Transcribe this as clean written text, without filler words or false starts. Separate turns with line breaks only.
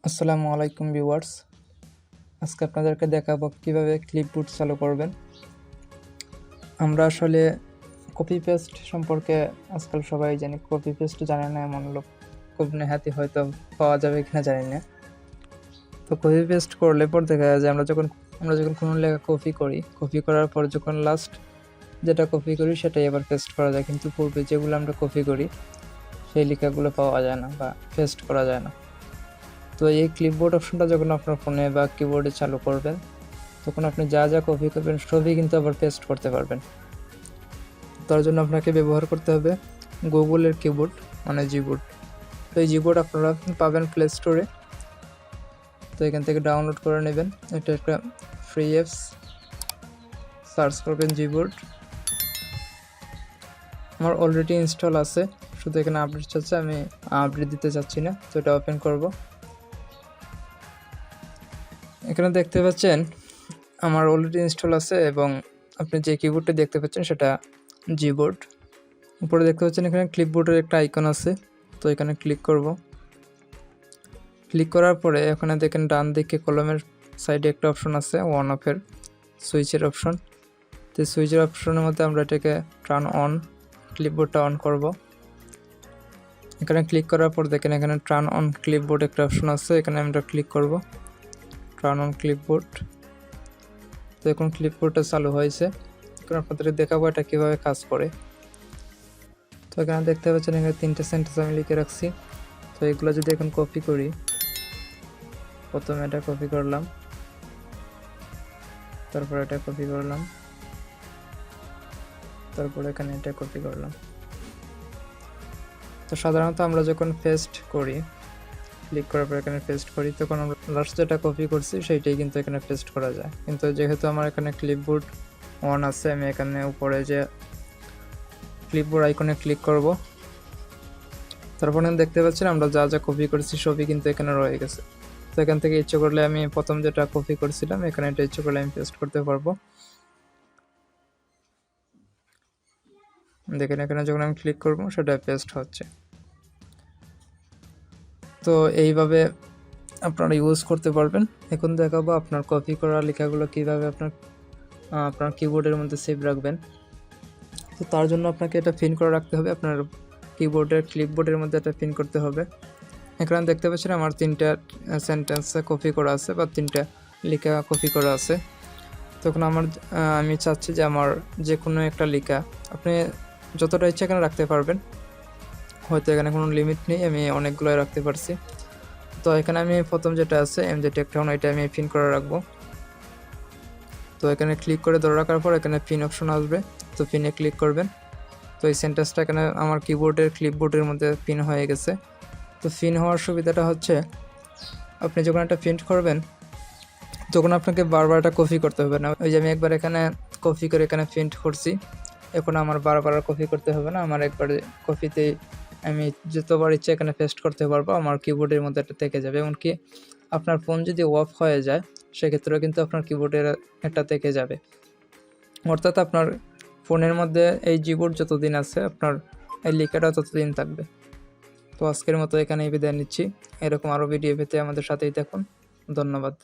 আসসালামু আলাইকুম ভিউয়ার্স, আজকে আপনাদেরকে দেখাবো কিভাবে ক্লিপবোর্ড চালু করবেন। আমরা আসলে কপি পেস্ট সম্পর্কে আজকাল সবাই জানি, কপি পেস্ট জানে না এমন লোক খুব নেহাতি হয়তো পাওয়া যাবে কিনা জানি না। তো কপি পেস্ট করলে পর দেখা যায় যে আমরা যখন কোনো লেখা কপি করার পর যখন লাস্ট যেটা কপি করি সেটাই আবার পেস্ট করা যায়, কিন্তু পূর্বে যেগুলো আমরা কপি করি সেই লেখাগুলো পাওয়া যায় না বা পেস্ট করা যায় না। তো এই ক্লিপবোর্ড অপশনটা যখন আপনার ফোনে বা কিবোর্ডে চালু করবেন তখন আপনি যা যা কপি করবেন সবই কিন্তু আবার পেস্ট করতে পারবেন। তার জন্য আপনাকে ব্যবহার করতে হবে গুগলের কিবোর্ড মানে জিবোর্ড। তো এই জিবোর্ড আপনারা পাবেন প্লে স্টোরে, তো এখান থেকে ডাউনলোড করে নেবেন। এটা একটা ফ্রি অ্যাপস, সার্চ করবেন জিবোর্ড। আমার অলরেডি ইনস্টল আছে, শুধু এখানে আপডেট চাচ্ছে, আমি আপডেট দিতে চাচ্ছি না। তো এটা ওপেন করব। এখানে দেখতে পাচ্ছেন আমার অলরেডি ইনস্টল আছে এবং আপনি যে কিবোর্ডটা দেখতে পাচ্ছেন সেটা জিবোর্ড। উপরে দেখতে পাচ্ছেন এখানে ক্লিপবোর্ডের একটা আইকন আছে, তো এখানে ক্লিক করব। ক্লিক করার পরে এখানে দেখেন ডান দিকে কলমের সাইডে একটা অপশন আছে অন অফের সুইচের অপশন। তো সুইচের অপশনের মধ্যে আমরা এটাকে টার্ন অন, ক্লিপবোর্ডটা অন করব। এখানে ক্লিক করার পর দেখেন এখানে টার্ন অন ক্লিপবোর্ড একটা অপশন আছে, এখানে আমরা ক্লিক করব টার্ন অন ক্লিপবোর্ড। তো এখন ক্লিপবোর্ডটা চালু হয়েছে। এখন আপনাদের দেখাবো এটা কীভাবে কাজ করে। তো এখানে দেখতে পাচ্ছেন এখানে 3টে সেন্টেন্স আমি লিখে রাখছি। তো এগুলো যদি এখন কপি করি, প্রথমে এটা কপি করলাম, তারপর এটা কপি করলাম, তারপর এখানে এটা কপি করলাম। তো সাধারণত আমরা যখন পেস্ট করি, ক্লিক করার পর এখানে পেস্ট করি, তখন আমরা লাস্ট যেটা কপি করছি সেইটাই কিন্তু এখানে পেস্ট করা যায়। কিন্তু যেহেতু আমার এখানে ক্লিপবোর্ড অন আছে, আমি এখানে উপরে যে ক্লিপবোর্ড আইকনে ক্লিক করব। তারপর দেখতে পাচ্ছেন আমরা যা যা কপি করেছি সবই কিন্তু এখানে রয়ে গেছে। তো এখান থেকে ইচ্ছে করলে আমি প্রথম যেটা কপি করছিলাম এখানে এটা ইচ্ছে করলে আমি পেস্ট করতে পারবো। দেখেন এখানে যখন আমি ক্লিক করব সেটা পেস্ট হচ্ছে। তো এইভাবে আপনারা ইউজ করতে পারবেন। এখন দেখাবো আপনার কপি করা লেখাগুলো কীভাবে আপনার কিবোর্ডের মধ্যে সেভ রাখবেন। তো তার জন্য আপনাকে এটা পিন করে রাখতে হবে, আপনার ক্লিপবোর্ডের মধ্যে এটা পিন করতে হবে। এখানে দেখতে পাচ্ছেন আমার 3টা সেন্টেন্স কপি করা আছে বা 3টা লেখা কপি করা আছে। তখন আমি চাচ্ছি যে আমার যে কোনো একটা লেখা আপনি যতটা ইচ্ছা এখানে রাখতে পারবেন, হয়তো এখানে কোনো লিমিট নেই, আমি অনেকগুলোই রাখতে পারছি। তো এখানে আমি প্রথম যেটা আছে টেকটাউন, এটা আমি পিন করে রাখবো। তো এখানে ক্লিক করে ধরে রাখার পর এখানে পিন অপশন আসবে, তো পিনে ক্লিক করবেন। তো এই সেন্টেন্সটা এখানে আমার ক্লিপবোর্ডের মধ্যে পিন হয়ে গেছে। তো পিন হওয়ার সুবিধাটা হচ্ছে আপনি যখন একটা প্রিন্ট করবেন তখন আপনাকে বারবার এটা কপি করতে হবে না। ওই যে আমি একবার এখানে কপি করে এখানে প্রিন্ট করছি, এখন আমার বারবার কপি করতে হবে না, আমার একবার কপিতেই আমি যতবার ইচ্ছে এখানে পেস্ট করতে পারবো, আমার কিবোর্ডের মধ্যে এটা থেকে যাবে। এমনকি আপনার ফোন যদি অফ হয়ে যায় সেক্ষেত্রেও কিন্তু আপনার কিবোর্ডের এটা থেকে যাবে। অর্থাৎ আপনার ফোনের মধ্যে এই জিবোর্ড যতদিন আছে আপনার এই লেখাটা ততদিন থাকবে। তো আজকের মতো এখানেই বিদায় নিচ্ছি। এরকম আরও ভিডিও পেতে আমাদের সাথেই থাকুন। ধন্যবাদ।